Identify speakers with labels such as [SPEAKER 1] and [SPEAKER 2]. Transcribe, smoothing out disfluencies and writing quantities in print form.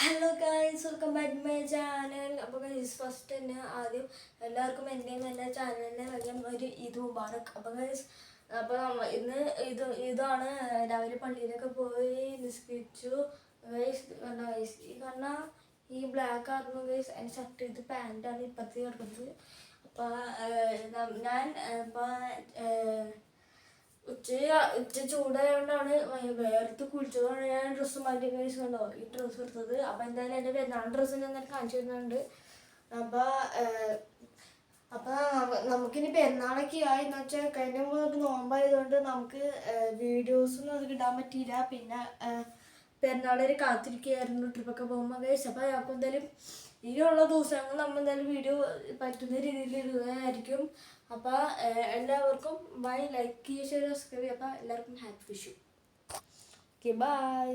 [SPEAKER 1] Hello guys, welcome back to my channel. അപ്പോൾ guys, first തന്നെ ആദ്യം എല്ലാവർക്കും എൻ്റെയും എൻ്റെ ചാനലിൻ്റെ വരും ഒരു ഈദ് മുബാറക്. അപ്പോൾ ഗൈസ്, അപ്പോൾ ഇന്ന് ഇതാണ് രാവിലെ പള്ളിയിലൊക്കെ പോയി നിസ്കരിച്ചു ഗൈസ്. കണ്ട ഗൈസ്, ഈ പറഞ്ഞ ഈ ബ്ലാക്ക് ആയിരുന്നു ഗൈസ്. അതിന് ഷർട്ട് ഇത് പാൻറ്റാണ് ഇപ്പത്തെ കിടക്കുന്നത്. അപ്പോൾ ഞാൻ ഇപ്പോൾ ഉച്ച ചൂടായതുകൊണ്ടാണ് വേർത്ത് കുളിച്ചതുകൊണ്ട് ഞാൻ ഡ്രസ്സ് മാറ്റി ഗൈസ്. കണ്ടോ ഈ ഡ്രസ്സ് എടുത്തത്. അപ്പം എന്തായാലും എൻ്റെ പെരുന്നാൾ ഡ്രസ്സ് ഞാൻ കാണിച്ചു തരുന്നുണ്ട്. അപ്പം നമുക്കിനി പെരുന്നാളൊക്കെ ആയി എന്ന് വെച്ചാൽ കഴിഞ്ഞ നമുക്ക് നോമ്പായതുകൊണ്ട് നമുക്ക് വീഡിയോസൊന്നും അത് ഇടാൻ പറ്റിയില്ല. പിന്നെ പെരുന്നാളൊരു കാത്തിരിക്കുകയായിരുന്നു ട്രിപ്പൊക്കെ പോകുമ്പോൾ ഗൈസ്. അപ്പോൾ ഞങ്ങൾക്ക് എന്തായാലും ഇനിയുള്ള ദിവസങ്ങൾ നമ്മൾ എന്തായാലും വീഡിയോ പറ്റുന്ന രീതിയിൽ ഇടുകയായിരിക്കും. അപ്പോൾ എല്ലാവർക്കും ബൈ, ലൈക്ക് ചെയ്യുക, ഷെയർ, സബ്സ്ക്രൈബ് ചെയ്യുക. അപ്പോൾ എല്ലാവർക്കും ഹാപ്പി വിഷു. Okay, by.